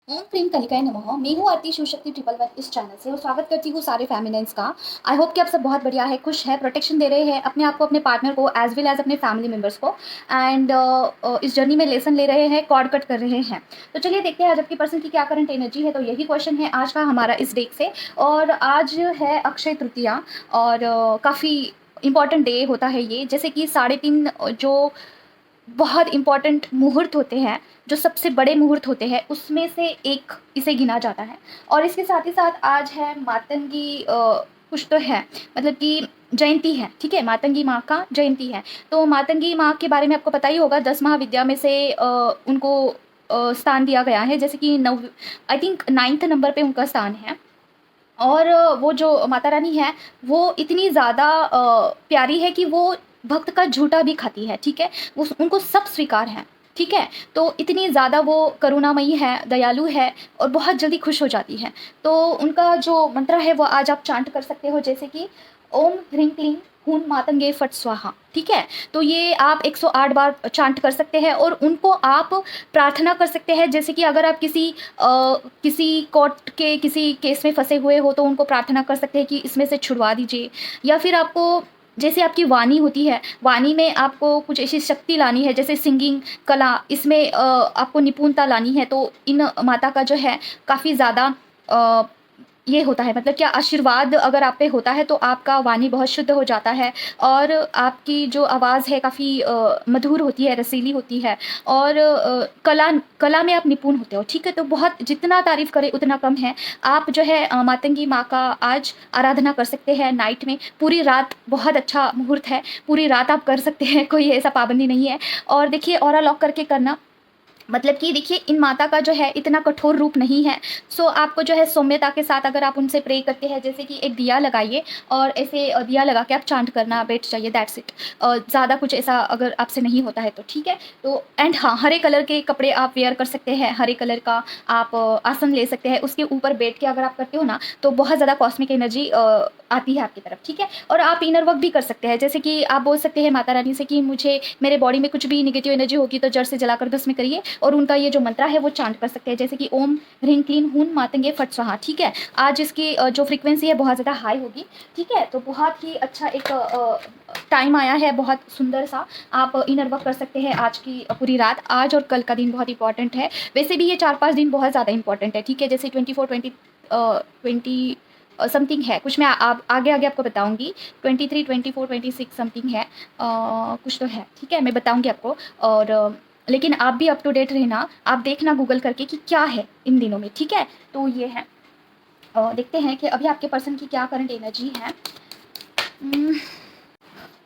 ओम cream कलिकाय नमः। मैं हूँ आरती शिवशक्ति 111 इस चैनल से और स्वागत करती हूँ सारे फेमिनिन्स का। आई होप कि आप सब बहुत बढ़िया है, खुश है, प्रोटेक्शन दे रहे हैं अपने आप को, अपने पार्टनर को, एज वेल एज अपने फैमिली मेम्बर्स को। एंड इस जर्नी में लेसन ले रहे हैं, कॉर्ड कट कर रहे हैं। तो चलिए देखते हैं आज आपकी पर्सन की क्या करंट एनर्जी है। तो यही क्वेश्चन है आज का हमारा इस डेक से। और आज है अक्षय तृतीया और काफ़ी इंपॉर्टेंट डे होता है ये। जैसे कि 3:30 जो बहुत इम्पॉर्टेंट मुहूर्त होते हैं, जो सबसे बड़े मुहूर्त होते हैं, उसमें से एक इसे गिना जाता है। और इसके साथ ही साथ आज है मातंगी कुछ तो है, मतलब कि जयंती है। ठीक है, मातंगी माँ का जयंती है। तो मातंगी माँ के बारे में आपको पता ही होगा, 10 महाविद्या में से उनको स्थान दिया गया है। जैसे कि आई थिंक 9th नंबर पे उनका स्थान है। और वो जो माता रानी है वो इतनी ज़्यादा प्यारी है कि वो भक्त का झूठा भी खाती है। ठीक है, वो उनको सब स्वीकार है। ठीक है, तो इतनी ज़्यादा वो करुणामयी है, दयालु है और बहुत जल्दी खुश हो जाती है। तो उनका जो मंत्र है वो आज आप चांट कर सकते हो, जैसे कि ओम ह्रीं क्लीं हूं मातंगे फट स्वाहा। ठीक है, तो ये आप 108 बार चांट कर सकते हैं और उनको आप प्रार्थना कर सकते हैं। जैसे कि अगर आप किसी कोर्ट के किसी केस में फंसे हुए हो तो उनको प्रार्थना कर सकते हैं कि इसमें से छुड़वा दीजिए। या फिर आपको जैसे आपकी वाणी होती है, वाणी में आपको कुछ ऐसी शक्ति लानी है, जैसे सिंगिंग कला, इसमें आपको निपुणता लानी है। तो इन माता का जो है काफ़ी ज़्यादा ये होता है, मतलब क्या आशीर्वाद अगर आप पे होता है तो आपका वाणी बहुत शुद्ध हो जाता है और आपकी जो आवाज़ है काफ़ी मधुर होती है, रसीली होती है। और कला कला में आप निपुण होते हो। ठीक है, तो बहुत जितना तारीफ़ करें उतना कम है। आप जो है मातंगी माँ का आज आराधना कर सकते हैं नाइट में, पूरी रात बहुत अच्छा मुहूर्त है, पूरी रात आप कर सकते हैं, कोई ऐसा पाबंदी नहीं है। और देखिए ऑरा लॉक करके करना, मतलब कि देखिए इन माता का जो है इतना कठोर रूप नहीं है। सो आपको जो है सौम्यता के साथ अगर आप उनसे प्रे करते हैं, जैसे कि एक दिया लगाइए और ऐसे दिया लगा के आप चांट करना बैठ जाइए, दैट्स इट। ज़्यादा कुछ ऐसा अगर आपसे नहीं होता है तो ठीक है। तो एंड हाँ, हरे कलर के कपड़े आप वेयर कर सकते हैं, हरे कलर का आप आसन ले सकते हैं। उसके ऊपर बैठ के अगर आप करते हो ना तो बहुत ज़्यादा कॉस्मिक एनर्जी आती है आपकी तरफ। ठीक है, और आप इनर वर्क भी कर सकते हैं। जैसे कि आप बोल सकते हैं माता रानी से कि मुझे मेरे बॉडी में कुछ भी निगेटिव एनर्जी होगी तो जड़ से जलाकर भस्म करिए, और उनका ये जो मंत्र है वो चांट कर सकते हैं, जैसे कि ओम ह्रीं क्लीं हूं मातंगे फट स्वाहा। ठीक है, आज इसकी जो फ्रीक्वेंसी है बहुत ज़्यादा हाई होगी। ठीक है, तो बहुत ही अच्छा एक टाइम आया है, बहुत सुंदर सा। आप इनर वर्क कर सकते हैं आज की पूरी रात। आज और कल का दिन बहुत इंपॉर्टेंट है। वैसे भी ये 4-5 दिन बहुत ज़्यादा इंपॉर्टेंट है। ठीक है, जैसे 20 समथिंग है कुछ, मैं आप आगे आगे आपको बताऊंगी। 23, 24, 26 समथिंग है, कुछ तो है। ठीक है, मैं बताऊंगी आपको। और लेकिन आप भी अप टू डेट रहना, आप देखना गूगल करके कि क्या है इन दिनों में। ठीक है, तो ये है। देखते हैं कि अभी आपके पर्सन की क्या करंट एनर्जी है।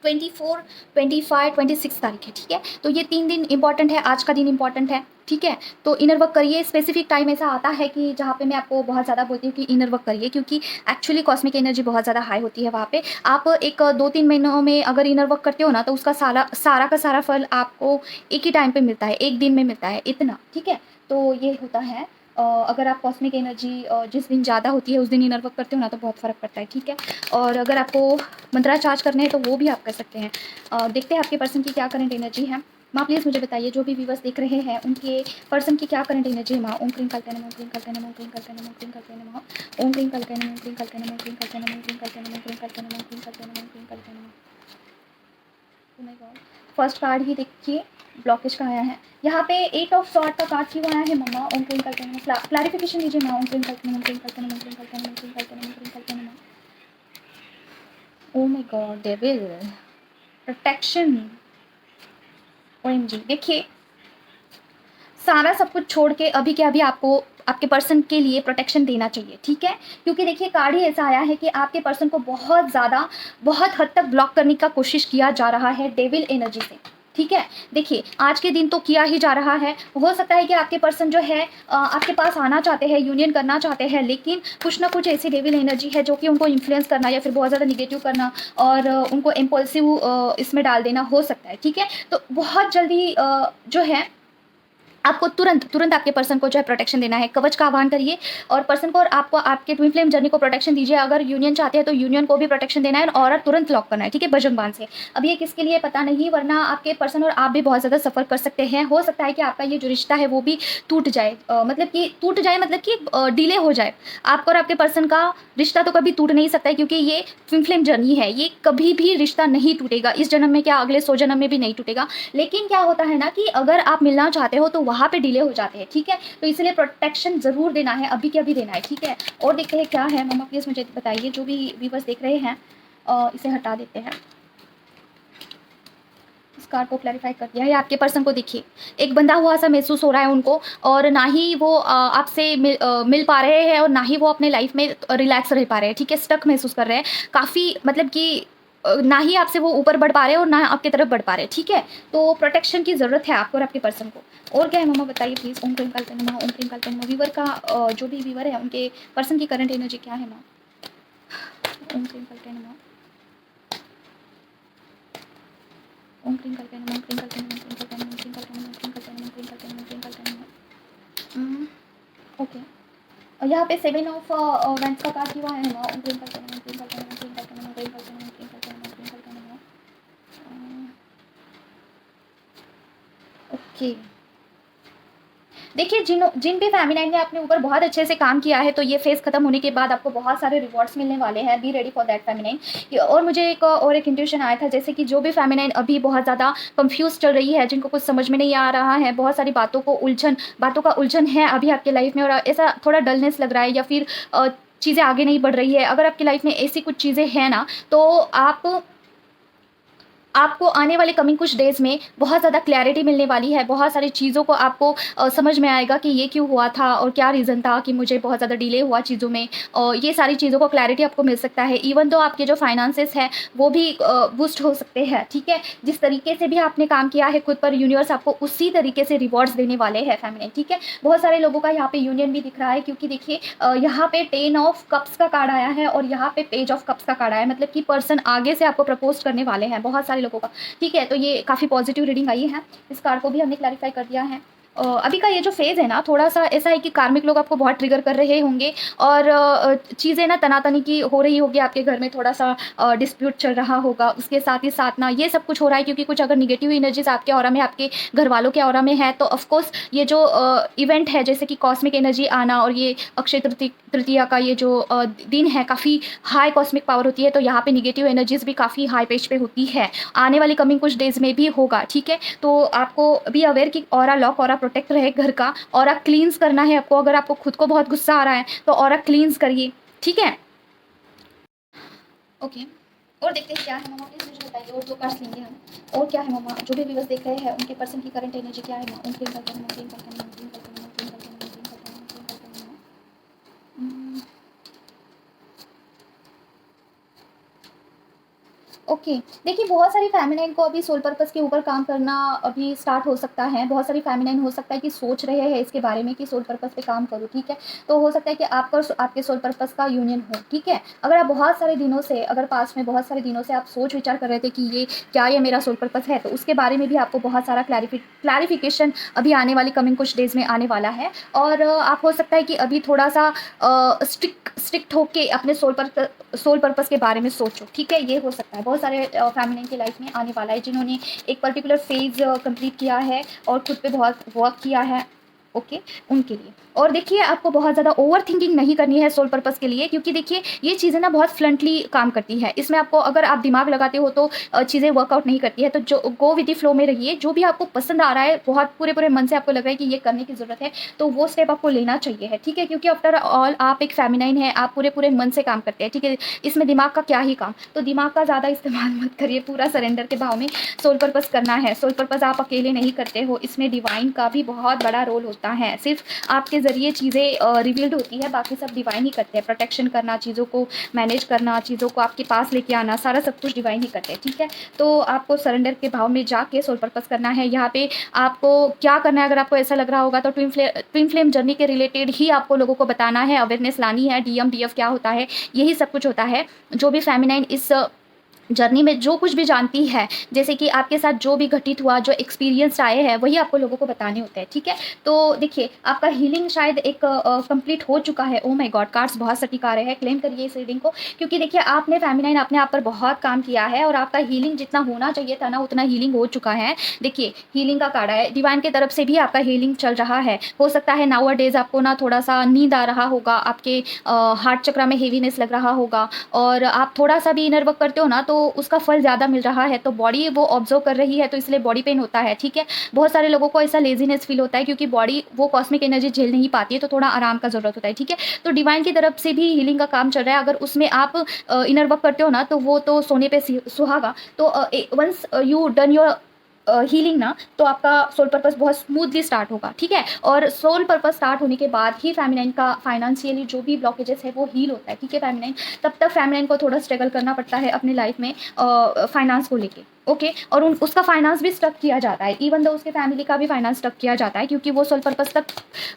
24, 25, 26 तारीख है। ठीक है, तो ये 3 दिन इंपॉर्टेंट है, आज का दिन इंपॉर्टेंट है। ठीक है, तो इनर वर्क करिए। स्पेसिफिक टाइम ऐसा आता है कि जहाँ पे मैं आपको बहुत ज़्यादा बोलती हूँ कि इनर वर्क करिए, क्योंकि एक्चुअली कॉस्मिक एनर्जी बहुत ज़्यादा हाई होती है वहाँ पे। आप एक 2-3 महीनों में अगर इनर वर्क करते हो ना तो उसका सारा का सारा फल आपको एक ही टाइम पे मिलता है, एक दिन में मिलता है इतना। ठीक है, तो ये होता है। अगर आप कॉस्मिक एनर्जी जिस दिन ज़्यादा होती है उस दिन इनर वर्क करते हो ना तो बहुत फ़र्क पड़ता है। ठीक है, और अगर आपको मंत्रा चार्ज करने हैं तो वो भी आप कर सकते हैं। देखते हैं आपके पर्सन की क्या करंट एनर्जी है। माँ प्लीज़ मुझे बताइए, जो भी व्यूवर्स देख रहे हैं उनके पर्सन की क्या करंट एनर्जी है। माँ ओम क्लीं कल्पे नमः, ओम क्लीं कल्पे नमः, ओम क्लीं कल्पे नमः, ओम क्लीं कल्पे नमः, ओम क्लीं कल्पे नमः, ओम क्लीं कल्पे नमः, ओम क्लीं कल्पे नमः, ओम क्लीं कल्पे नमः, ओम क्लीं कल्पे नमः, ओम क्लीं कल्पे नमः, ओम क्लीं कल्पे नमः। Oh my God, first card ही देखिए, ब्लॉकेज का आया है यहाँ पे। 8 ऑफ सॉर्ड का कार्ड क्यों आया है मम्मा। ओम क्लीं कल्पे नमः, क्लैरिफिकेशन दीजिए माँ। ओम क्लीं कल्पे नमः, ओम क्लीं कल्पे नमः, ओम क्लीं कल्पे नमः, ओम क्लीं कल्पे नमः, ओम क्लीं कल्पे नमः। Oh my God, devil, protection. OMG, देखिए सारा सब कुछ छोड़ के अभी के अभी आपको आपके पर्सन के लिए प्रोटेक्शन देना चाहिए। ठीक है, क्योंकि देखिए कार्ड ही ऐसा आया है कि आपके पर्सन को बहुत ज़्यादा, बहुत हद तक ब्लॉक करने का कोशिश किया जा रहा है डेविल एनर्जी से। ठीक है, देखिए आज के दिन तो किया ही जा रहा है। हो सकता है कि आपके पर्सन जो है आपके पास आना चाहते हैं, यूनियन करना चाहते हैं, लेकिन कुछ ना कुछ ऐसी डेविल एनर्जी है जो कि उनको इन्फ्लुएंस करना या फिर बहुत ज़्यादा निगेटिव करना और उनको इम्पल्सिव इसमें डाल देना हो सकता है। ठीक है, तो बहुत जल्दी जो है आपको तुरंत तुरंत आपके पर्सन को जो है प्रोटेक्शन देना है। कवच का आह्वान करिए और पर्सन को और आपको आपके ट्विन फ्लेम जर्नी को प्रोटेक्शन दीजिए। अगर यूनियन चाहते हैं तो यूनियन को भी प्रोटेक्शन देना है और तुरंत लॉक करना है, ठीक है, बजरंग बाण से। अब ये किसके लिए पता नहीं, वरना आपके पर्सन और आप भी बहुत ज़्यादा सफ़र कर सकते हैं। हो सकता है कि आपका ये जो रिश्ता है वो भी टूट जाए, मतलब कि टूट जाए, मतलब कि डिले हो जाए। आपका और आपके पर्सन का रिश्ता तो कभी टूट नहीं सकता है, क्योंकि ये ट्विन फ्लेम जर्नी है, ये कभी भी रिश्ता नहीं टूटेगा। इस जन्म में क्या, अगले 100 जन्म में भी नहीं टूटेगा। लेकिन क्या होता है ना कि अगर आप मिलना चाहते हो तो वहाँ पे डिले हो जाते हैं, ठीक है। तो इसलिए प्रोटेक्शन ज़रूर देना है, अभी के अभी देना है, ठीक है। और देखते हैं क्या है। मम्मा प्लीज़ मुझे बताइए, जो भी व्यूवर्स देख रहे हैं इसे हटा देते हैं। इस कार्ड को क्लैरिफाई कर दिया है। आपके पर्सन को देखिए, एक बंधा हुआ सा महसूस हो रहा है उनको, और ना ही वो आपसे मिल पा रहे हैं और ना ही वो अपने लाइफ में रिलैक्स रह पा रहे हैं, ठीक है। स्टक महसूस कर रहे हैं काफ़ी, मतलब कि ना ही आपसे वो ऊपर बढ़ पा रहे हैं और ना आपकी तरफ बढ़ पा रहे हैं, ठीक है। तो प्रोटेक्शन की ज़रूरत है आपको और आपके पर्सन को। और क्या है मम्मा बताइए प्लीज़। ओम क्रीम काल नमः, ओम क्रीम काल नमः। व्यूवर का जो भी व्यूवर है उनके पर्सन की करंट एनर्जी क्या है माँ। ओम क्रीम काल नमः, ओम क्रीम काल नमः, ओम क्रीम काल नमः, ओम क्रीम काल नमः, ओम क्रीम काल नमः, ओम क्रीम काल नमः, ओम क्रीम काल नमः, ओम क्रीम काल नमः। ओके, और यहाँ पे 7 ऑफ वेंट्स का कार्ड हुआ है माँ। ओम क्रीम काल नमः, ओम क्रीम काल नमः, ओम क्रीम काल नमः, ओम क्रीम काल नमः, ओम क्रीम काल नमः, ओम क्रीम काल नमः। ओके, देखिए, जिन भी फेमिनाइन ने अपने ऊपर बहुत अच्छे से काम किया है, तो ये फेज़ खत्म होने के बाद आपको बहुत सारे रिवॉर्ड्स मिलने वाले हैं। Be ready for that feminine. और मुझे एक इंट्यूशन आया था, जैसे कि जो भी फेमिनाइन अभी बहुत ज़्यादा कंफ्यूज चल रही है, जिनको कुछ समझ में नहीं आ रहा है, बहुत सारी बातों का उलझन है अभी आपके लाइफ में, और ऐसा थोड़ा डलनेस लग रहा है, या फिर चीज़ें आगे नहीं बढ़ रही है। अगर आपकी लाइफ में ऐसी कुछ चीज़ें हैं ना, तो आपको आने वाले कमिंग कुछ डेज़ में बहुत ज़्यादा क्लैरिटी मिलने वाली है। बहुत सारी चीज़ों को आपको समझ में आएगा कि ये क्यों हुआ था और क्या रीज़न था कि मुझे बहुत ज़्यादा डिले हुआ चीज़ों में। और ये सारी चीज़ों को क्लैरिटी आपको मिल सकता है। इवन तो आपके जो फाइनेंसेस हैं वो भी बूस्ट हो सकते हैं, ठीक है। जिस तरीके से भी आपने काम किया है खुद पर, यूनिवर्स आपको उसी तरीके से रिवॉर्ड्स देने वाले हैं फैमिली, ठीक है। बहुत सारे लोगों का यहाँ पे यूनियन भी दिख रहा है, क्योंकि देखिए यहाँ पे 10 ऑफ कप्स का कार्ड आया है और यहाँ पे पेज ऑफ कप्स का कार्ड आया है, मतलब कि पर्सन आगे से आपको प्रपोज करने वाले हैं, बहुत सारे लोगों का, ठीक है। तो ये काफ़ी पॉजिटिव रीडिंग आई है। इस कार्ड को भी हमने क्लैरिफाई कर दिया है। अभी का ये जो फेज़ है ना, थोड़ा-सा ऐसा है कि कार्मिक लोग आपको बहुत ट्रिगर कर रहे होंगे, और चीज़ें ना तनातनी की हो रही होगी आपके घर में, थोड़ा-सा डिस्प्यूट चल रहा होगा। उसके साथ ही साथ ना ये सब कुछ हो रहा है क्योंकि कुछ अगर नेगेटिव एनर्जीज़ आपके ऑरा में, आपके घरवालों के ऑरा में है, तो ऑफ कोर्स ये जो इवेंट है, जैसे कि कॉस्मिक एनर्जी आना और ये अक्षय तृतीया का ये जो दिन है, काफ़ी हाई कॉस्मिक पावर होती है, तो यहाँ पे नेगेटिव एनर्जीज़ भी काफ़ी हाई पेज पे होती है। आने वाली कमिंग कुछ डेज़ में भी होगा, ठीक है। तो आपको बी अवेयर कि ऑरा लॉक, ऑरा प्रोटेक्ट रहे घर का, ऑरा क्लींस करना है आपको। अगर आपको खुद को बहुत गुस्सा आ रहा है तो ऑरा क्लींस करिए, ठीक है। ओके, और देखते हैं क्या है मम्मा, प्लीज मुझे बताइए। और 2 कार्ड्स लेंगे हम। और क्या है मम्मा, जो भी व्यूअर्स देख रहे हैं उनके पर्सन की करंट एनर्जी क्या है माँ। उनके ओके, देखिए, बहुत सारी फेमिनाइन को अभी सोल पर्पस के ऊपर काम करना अभी स्टार्ट हो सकता है। बहुत सारी फेमिनाइन हो सकता है कि सोच रहे हैं इसके बारे में कि सोल पर्पस पे काम करूँ, ठीक है। तो हो सकता है कि आपका और आपके सोल पर्पस का यूनियन हो, ठीक है। अगर आप बहुत सारे दिनों से, अगर पास्ट में बहुत सारे दिनों से आप सोच विचार कर रहे थे कि ये मेरा सोल पर्पस है, तो उसके बारे में भी आपको बहुत सारा क्लैरिफिकेशन अभी आने वाली कमिंग कुछ डेज़ में आने वाला है। और आप हो सकता है कि अभी थोड़ा-सा स्ट्रिक्ट होके अपने सोल पर्पस के बारे में सोचो, ठीक है। ये हो सकता है। बहुत सारे फेमिनिन की लाइफ में आने वाला है, जिन्होंने एक पर्टिकुलर फेज़ कंप्लीट किया है और खुद पे बहुत वर्क किया है, ओके, उनके लिए। और देखिए, आपको बहुत ज़्यादा ओवर थिंकिंग नहीं करनी है सोल पर्पस के लिए, क्योंकि देखिए ये चीज़ें ना बहुत फ्लंटली काम करती है। इसमें आपको, अगर आप दिमाग लगाते हो तो चीज़ें वर्कआउट नहीं करती है। तो जो गो विद द फ्लो में रहिए। जो भी आपको पसंद आ रहा है, बहुत पूरे मन से आपको लग रहा है कि ये करने की ज़रूरत है, तो वो स्टेप आपको लेना चाहिए है, ठीक है। क्योंकि आफ्टर ऑल आप एक फेमिनाइन है, आप पूरे मन से काम करते हैं, ठीक है। इसमें दिमाग का क्या ही काम, तो दिमाग का ज़्यादा इस्तेमाल मत करिए। पूरा सरेंडर के भाव में सोल पर्पस करना है। सोल पर्पस आप अकेले नहीं करते हो, इसमें डिवाइन का भी बहुत बड़ा रोल होता है। सिर्फ आपके ज़रिए चीज़ें रिवील्ड होती है, बाकी सब डिवाइन ही करते हैं। प्रोटेक्शन करना, चीज़ों को मैनेज करना, चीज़ों को आपके पास लेके आना, सारा सब कुछ डिवाइन ही करते हैं, ठीक है। तो आपको सरेंडर के भाव में जाके सोल पर्पस करना है। यहाँ पे आपको क्या करना है, अगर आपको ऐसा लग रहा होगा तो ट्विन फ्लेम जर्नी के रिलेटेड ही आपको लोगों को बताना है, अवेयरनेस लानी है। डीएम डीएफ क्या होता है, यही सब कुछ होता है। जो भी फेमिनाइन इस जर्नी में जो कुछ भी जानती है, जैसे कि आपके साथ जो भी घटित हुआ, जो एक्सपीरियंस आए हैं, वही आपको लोगों को बताने होते हैं, ठीक है? तो देखिए, आपका हीलिंग शायद एक कंप्लीट हो चुका है। Oh my God! कार्ड्स बहुत सटीक आ रहे हैं। क्लेम करिए इस रीडिंग को, क्योंकि देखिए, आपने फेमिनाइन अपने आप पर बहुत काम किया है और आपका हीलिंग जितना होना चाहिए था ना, उतना हीलिंग हो चुका है। देखिए, हीलिंग का कार्ड है, डिवाइन की तरफ से भी आपका हीलिंग चल रहा है। हो सकता है नाउ अ डेज़ आपको ना थोड़ा-सा नींद आ रहा होगा, आपके हार्ट चक्र में हेवीनेस लग रहा होगा, और आप थोड़ा-सा भी इनर वर्क करते हो ना, तो उसका फल ज़्यादा मिल रहा है, तो बॉडी वो ऑब्ज़र्व कर रही है, तो इसलिए बॉडी पेन होता है, ठीक है? बहुत सारे लोगों को ऐसा लेज़ीनेस फ़ील होता है, क्योंकि बॉडी वो कॉस्मिक एनर्जी झेल नहीं पाती है, तो थोड़ा आराम का ज़रूरत होता है, ठीक है? तो डिवाइन की तरफ से भी हीलिंग का काम चल रहा है। अगर उसमें आप इनर वर्क करते हो ना, तो वो तो सोने पे सुहागा। तो once you done your healing ना, तो आपका सोल पर्पस बहुत स्मूथली स्टार्ट होगा, ठीक है? और सोल पर्पस स्टार्ट होने के बाद ही फेमिनाइन का फाइनेंशियली जो भी ब्लॉकेजेस है वो हील होता है, ठीक है? फेमिनाइन तब तक फेमिनाइन को थोड़ा स्ट्रगल करना पड़ता है अपनी लाइफ में फाइनेंस को लेके, ओके? और उसका फाइनेंस भी स्टक किया जाता है, इवन दो उसके फैमिली का भी फाइनेंस स्टक किया जाता है, क्योंकि वो सोल पर्पस तक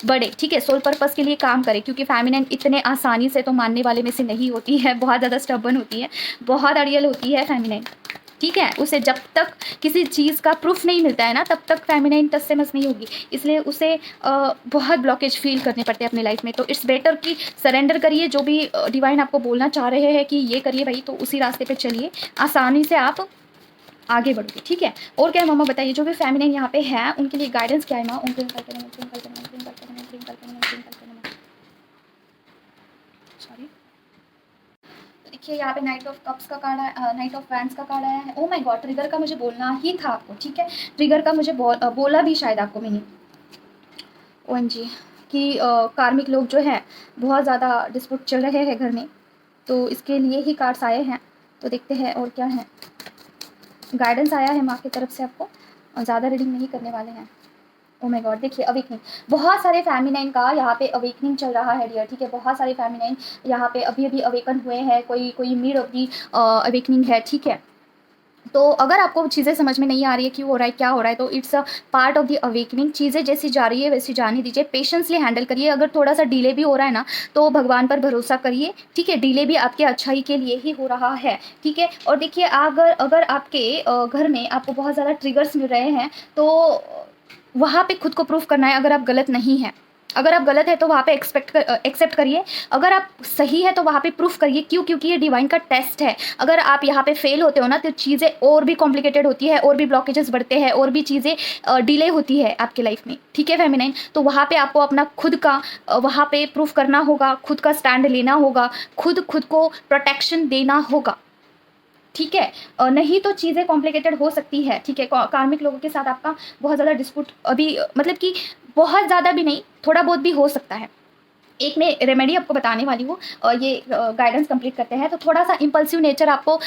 बढ़े, ठीक है? सोल पर्पस के लिए काम करे, क्योंकि फेमिनाइन इतने आसानी से तो मानने वाले में से नहीं होती है, बहुत ज़्यादा स्टबर्न होती है, बहुत अड़ियल होती है फेमिनाइन, ठीक है? उसे जब तक किसी चीज़ का प्रूफ नहीं मिलता है ना, तब तक फेमिनाइन टस से मस नहीं होगी, इसलिए उसे बहुत ब्लॉकेज फील करने पड़ते हैं अपनी लाइफ में। तो इट्स बेटर कि सरेंडर करिए, जो भी डिवाइन आपको बोलना चाह रहे हैं कि ये करिए भाई, तो उसी रास्ते पे चलिए, आसानी से आप आगे बढ़ोगे, ठीक है? और क्या है मम्मा बताइए, जो भी फेमिनाइन यहाँ पे है उनके लिए गाइडेंस क्या है माँ? सॉरी, देखिए यहाँ पे नाइट ऑफ कप्स का कार्ड है, नाइट ऑफ वैंड्स का कार्ड आया है। ओ माय गॉड, ट्रिगर का मुझे बोलना ही था आपको, ठीक है? ट्रिगर का मुझे बोला भी शायद आपको मैंने, ओएमजी, कि कार्मिक लोग जो है बहुत ज़्यादा डिस्प्यूट चल रहे हैं घर में, तो इसके लिए ही कार्ड्स आए हैं। तो देखते हैं और क्या है। गाइडेंस आया है माँ की तरफ से आपको, और ज़्यादा रीडिंग नहीं करने वाले हैं। ओ माय गॉड, देखिए अवेकनिंग, बहुत सारे फेमिनाइन का यहाँ पे अवेकनिंग चल रहा है डियर, ठीक है? बहुत सारे फेमिनाइन यहाँ पे अभी अभी अवेकन हुए हैं, कोई मिड ऑफ दी अवेकनिंग है, ठीक है? तो अगर आपको चीज़ें समझ में नहीं आ रही है क्यों हो रहा है, क्या हो रहा है, तो it's a part of the awakening. चीज़ें जैसी जा रही है वैसी जाने दीजिए, पेशेंसली हैंडल करिए। अगर थोड़ा सा डिले भी हो रहा है ना, तो भगवान पर भरोसा करिए, ठीक है? डिले भी आपके अच्छाई के लिए ही हो रहा है, ठीक है? और देखिए, अगर अगर आपके घर में आपको बहुत ज़्यादा ट्रिगर्स मिल रहे हैं, तो वहाँ पे खुद को प्रूफ करना है, अगर आप गलत नहीं हैं। अगर आप गलत है तो वहाँ पे एक्सेप्ट करिए, अगर आप सही है तो वहाँ पे प्रूफ करिए। क्यों? क्योंकि ये डिवाइन का टेस्ट है। अगर आप यहाँ पे फेल होते हो ना, तो चीज़ें और भी कॉम्प्लिकेटेड होती है, और भी ब्लॉकेजेस बढ़ते हैं, और भी चीज़ें डिले होती है आपकी लाइफ में, ठीक है फेमिनाइन? तो वहाँ पे आपको अपना खुद का वहाँ पे प्रूफ करना होगा, खुद का स्टैंड लेना होगा, खुद को प्रोटेक्शन देना होगा, ठीक है? नहीं तो चीज़ें कॉम्प्लिकेटेड हो सकती है, ठीक है? कार्मिक लोगों के साथ आपका बहुत ज़्यादा डिस्प्यूट अभी मतलब कि बहुत ज़्यादा भी नहीं, थोड़ा बहुत भी हो सकता है। एक मैं रेमेडी आपको बताने वाली हूँ, ये गाइडेंस कंप्लीट करते हैं। तो थोड़ा सा इम्पल्सिव नेचर आपको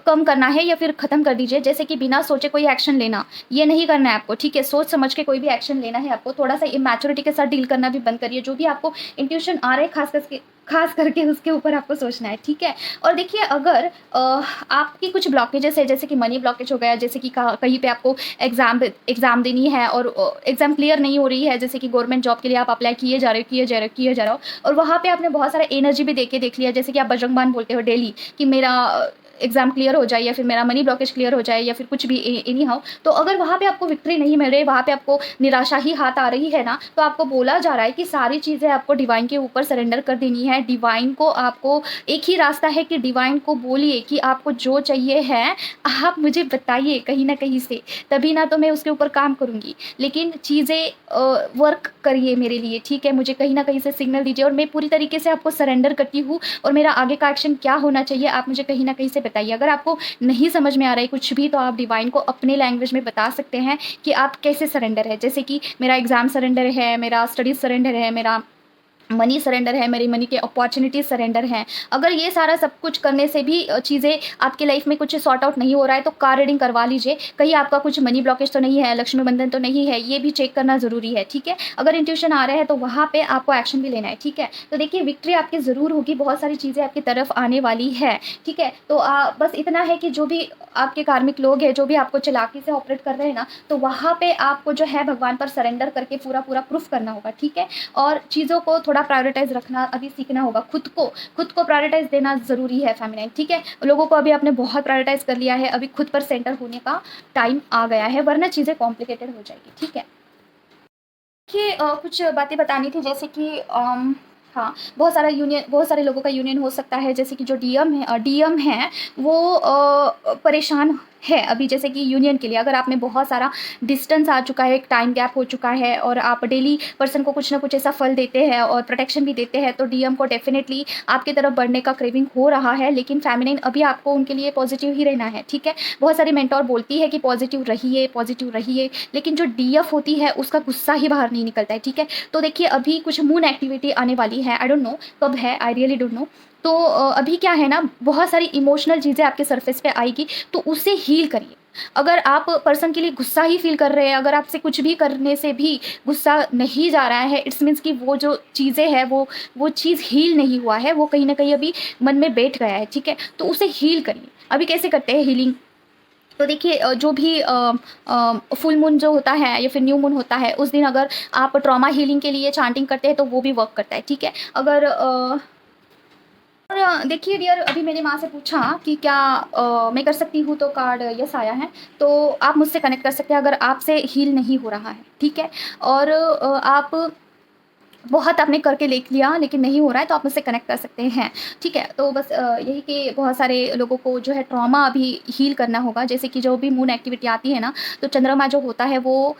कम करना है, या फिर ख़त्म कर दीजिए। जैसे कि बिना सोचे कोई एक्शन लेना, ये नहीं करना है आपको, ठीक है? सोच समझ के कोई भी एक्शन लेना है आपको। थोड़ा सा इमैच्योरिटी के साथ डील करना भी बंद करिए। जो भी आपको इंट्यूशन आ रहे हैं, खास करके उसके ऊपर आपको सोचना है, ठीक है? और देखिए, अगर आपकी कुछ ब्लॉकेजेस है, जैसे कि मनी ब्लॉकेज हो गया, जैसे कि कहीं पे आपको एग्ज़ाम देनी है और एग्ज़ाम क्लियर नहीं हो रही है, जैसे कि गवर्नमेंट जॉब के लिए आप अप्लाई किए जा रहे हो, और वहाँ पे आपने बहुत सारा एनर्जी भी देख लिया, जैसे कि आप बजरंग बाण बोलते हो डेली कि मेरा एग्ज़ाम क्लियर हो जाए, या फिर मेरा मनी ब्लॉकेज क्लियर हो जाए, या फिर कुछ भी एनी हाउ। तो अगर वहाँ पे आपको विक्ट्री नहीं मिल रही, वहाँ पे आपको निराशा ही हाथ आ रही है ना, तो आपको बोला जा रहा है कि सारी चीज़ें आपको डिवाइन के ऊपर सरेंडर कर देनी है। डिवाइन को आपको एक ही रास्ता है कि डिवाइन को बोलिए कि आपको जो चाहिए है आप मुझे बताइए कहीं ना कहीं से, तभी ना तो मैं उसके ऊपर काम करूँगी। लेकिन चीज़ें वर्क करिए मेरे लिए, ठीक है? मुझे कहीं ना कहीं से सिग्नल दीजिए, और मैं पूरी तरीके से आपको सरेंडर करती हूँ, और मेरा आगे का एक्शन क्या होना चाहिए आप मुझे कहीं ना कहीं से बताइए। अगर आपको नहीं समझ में आ रहा है कुछ भी, तो आप डिवाइन को अपने लैंग्वेज में बता सकते हैं कि आप कैसे सरेंडर है। जैसे कि मेरा एग्ज़ाम सरेंडर है, मेरा स्टडीज सरेंडर है, मेरा मनी सरेंडर है, मेरी मनी के अपॉर्चुनिटीज सरेंडर हैं। अगर ये सारा सब कुछ करने से भी चीज़ें आपकी लाइफ में कुछ सॉर्ट आउट नहीं हो रहा है, तो कार रीडिंग करवा लीजिए। कहीं आपका कुछ मनी ब्लॉकेज तो नहीं है, लक्ष्मी बंधन तो नहीं है, ये भी चेक करना ज़रूरी है, ठीक है? अगर इंट्यूशन आ रहा है तो वहाँ पे आपको एक्शन भी लेना है, ठीक है? तो देखिए, विक्ट्री आपकी ज़रूर होगी, बहुत सारी चीज़ें आपकी तरफ आने वाली है, ठीक है? तो बस इतना है कि जो भी आपके कार्मिक लोग हैं, जो भी आपको चालाकी से ऑपरेट कर रहे हैं ना, तो वहाँ पे आपको जो है भगवान पर सरेंडर करके पूरा प्रूफ करना होगा, ठीक है? और चीज़ों को थोड़ा थोड़ा प्रायोरिटाइज़ रखना अभी सीखना होगा। खुद को प्रायोरिटाइज़ देना ज़रूरी है फेमिनाइन, ठीक है? लोगों को अभी आपने बहुत प्रायोरिटाइज़ कर लिया है, अभी खुद पर सेंटर होने का टाइम आ गया है, वरना चीज़ें कॉम्प्लिकेटेड हो जाएगी, ठीक है? देखिए कुछ बातें बतानी थी, जैसे कि हाँ, बहुत सारे लोगों का यूनियन हो सकता है, जैसे कि जो डीएम है वो परेशान है अभी, जैसे कि यूनियन के लिए अगर आप में बहुत सारा डिस्टेंस आ चुका है, एक टाइम गैप हो चुका है और आप डेली पर्सन को कुछ ना कुछ ऐसा फल देते हैं और प्रोटेक्शन भी देते हैं, तो डीएम को डेफिनेटली आपकी तरफ बढ़ने का क्रेविंग हो रहा है, लेकिन फेमिनिन अभी आपको उनके लिए पॉजिटिव ही रहना है, ठीक है? बहुत सारी मेंटोर बोलती है कि पॉजिटिव रहिए, लेकिन जो डीएफ होती है उसका गुस्सा ही बाहर नहीं निकलता है, ठीक है? तो देखिए अभी कुछ मून एक्टिविटी आने वाली है, आई डोंट नो कब है, आई रियली डोंट नो। तो अभी क्या है ना, बहुत सारी इमोशनल चीज़ें आपके सरफेस पे आएगी, तो उसे हील करिए। अगर आप पर्सन के लिए गुस्सा ही फील कर रहे हैं, अगर आपसे कुछ भी करने से भी गुस्सा नहीं जा रहा है, इट्स मीन्स कि वो जो चीज़ें हैं वो चीज़ हील नहीं हुआ है, वो कहीं ना कहीं अभी मन में बैठ गया है, ठीक है? तो उसे हील करिए। अभी कैसे करते हैं हीलिंग? तो देखिए जो भी फुल मून जो होता है या फिर न्यू मून होता है, उस दिन अगर आप ट्रॉमा हीलिंग के लिए चांटिंग करते हैं तो वो भी वर्क करता है, ठीक है? अगर और देखिए डियर, अभी मैंने माँ से पूछा कि क्या मैं कर सकती हूँ, तो कार्ड यस आया है। तो आप मुझसे कनेक्ट कर सकते हैं अगर आपसे हील नहीं हो रहा है, ठीक है? और आप बहुत आपने करके देख लिया लेकिन नहीं हो रहा है, तो आप मुझसे कनेक्ट कर सकते हैं, ठीक है? तो बस यही कि बहुत सारे लोगों को जो है ट्रॉमा अभी हील करना होगा, जैसे कि जो भी मून एक्टिविटी आती है ना, तो चंद्रमा जो होता है वो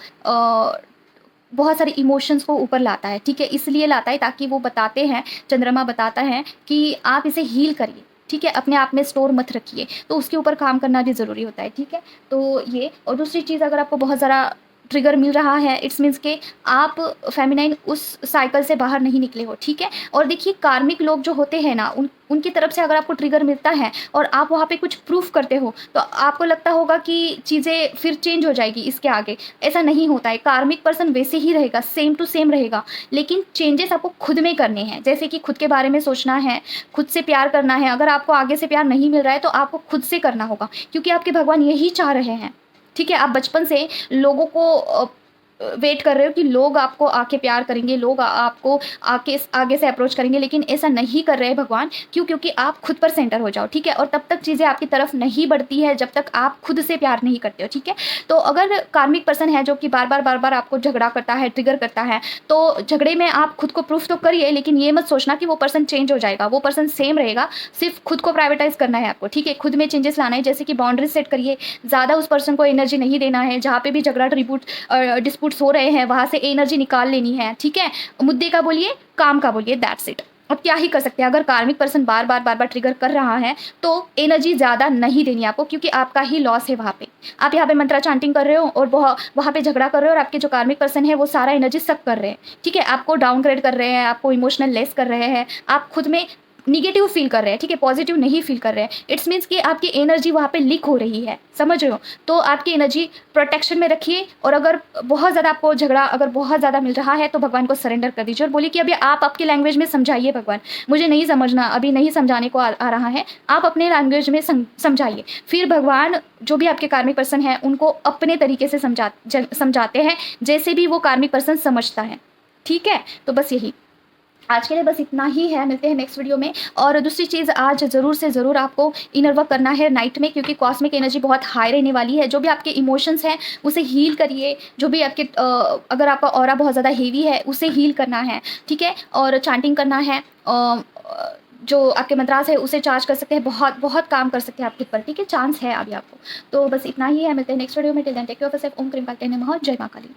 बहुत सारे इमोशंस को ऊपर लाता है, ठीक है? इसलिए लाता है ताकि वो बताते हैं, चंद्रमा बताता है कि आप इसे हील करिए, ठीक है? अपने आप में स्टोर मत रखिए, तो उसके ऊपर काम करना भी ज़रूरी होता है, ठीक है? तो ये, और दूसरी चीज़, अगर आपको बहुत ज़्यादा ट्रिगर मिल रहा है, इट्स मीन्स के आप फेमिनाइन उस साइकिल से बाहर नहीं निकले हो, ठीक है? और देखिए कार्मिक लोग जो होते हैं ना, उनकी तरफ से अगर आपको ट्रिगर मिलता है और आप वहाँ पे कुछ प्रूफ करते हो, तो आपको लगता होगा कि चीज़ें फिर चेंज हो जाएगी इसके आगे। ऐसा नहीं होता है, कार्मिक पर्सन वैसे ही रहेगा, सेम टू सेम रहेगा, लेकिन चेंजेस आपको खुद में करने हैं। जैसे कि खुद के बारे में सोचना है, खुद से प्यार करना है। अगर आपको आगे से प्यार नहीं मिल रहा है तो आपको खुद से करना होगा, क्योंकि आपके भगवान यही चाह रहे हैं, ठीक है? आप बचपन से लोगों को वेट कर रहे हो कि लोग आपको आके प्यार करेंगे, लोग आपको आके आगे से अप्रोच करेंगे, लेकिन ऐसा नहीं कर रहे भगवान। क्यों? क्योंकि आप खुद पर सेंटर हो जाओ, ठीक है? और तब तक चीज़ें आपकी तरफ नहीं बढ़ती है जब तक आप खुद से प्यार नहीं करते हो, ठीक है? तो अगर कार्मिक पर्सन है जो कि बार बार आपको झगड़ा करता है, ट्रिगर करता है, तो झगड़े में आप खुद को प्रूफ तो करिए, लेकिन ये मत सोचना कि वो पर्सन चेंज हो जाएगा, वो पर्सन सेम रहेगा। सिर्फ खुद को प्राइवेटाइज करना है आपको, ठीक है? खुद में चेंजेस लाना है, जैसे कि बाउंड्रीज सेट करिए, ज़्यादा उस पर्सन को एनर्जी नहीं देना है। जहाँ पे भी झगड़ा डिस्प्यूट्स हो रहे हैं, वहाँ से एनर्जी निकाल लेनी है, ठीक है? मुद्दे का बोलिए, काम का बोलिए, दैट्स इट। अब क्या ही कर सकते हैं? अगर कार्मिक पर्सन बार बार ट्रिगर कर रहा है, तो एनर्जी ज़्यादा नहीं देनी आपको, क्योंकि आपका ही लॉस है वहाँ पे। आप यहाँ पे मंत्रा चांटिंग कर रहे हो और वहाँ पे झगड़ा कर रहे हो, और आपके जो कार्मिक पर्सन है वो सारा एनर्जी सक कर रहे हैं, ठीक है? आपको डाउनग्रेड कर रहे हैं, आपको इमोशनल लेस कर रहे हैं, आप खुद में निगेटिव फील कर रहे हैं, ठीक है? पॉजिटिव नहीं फील कर रहे हैं। इट्स मीन्स कि आपकी एनर्जी वहाँ पे लीक हो रही है, समझ रहे हो? तो आपकी एनर्जी प्रोटेक्शन में रखिए, और अगर बहुत ज़्यादा आपको झगड़ा अगर बहुत ज़्यादा मिल रहा है, तो भगवान को सरेंडर कर दीजिए और बोलिए कि अभी आप आपकी लैंग्वेज में समझाइए, भगवान मुझे नहीं समझना, अभी नहीं समझाने को आ रहा है, आप अपने लैंग्वेज में समझाइए। फिर भगवान जो भी आपके कार्मिक पर्सन है उनको अपने तरीके से समझाते हैं, जैसे भी वो कार्मिक पर्सन समझता है, ठीक है? तो बस यही आज के लिए बस इतना ही है। मिलते हैं नेक्स्ट वीडियो में। और दूसरी चीज़, आज ज़रूर से ज़रूर आपको इनर वर्क करना है नाइट में, क्योंकि कॉस्मिक एनर्जी बहुत हाई रहने वाली है। जो भी आपके इमोशंस हैं उसे हील करिए, जो भी आपके अगर आपका ऑरा बहुत ज़्यादा हेवी है उसे हील करना है, ठीक है? और चांटिंग करना है, जो आपके मंत्रास है उसे चार्ज कर सकते हैं, बहुत बहुत काम कर सकते हैं आपके ऊपर, ठीक है? चांस है अभी आपको। तो बस इतना ही है, मिलते हैं नेक्स्ट वीडियो में। Till then take care of yourself. ओम क्रीम पाक्टे नमः। जय मां काली।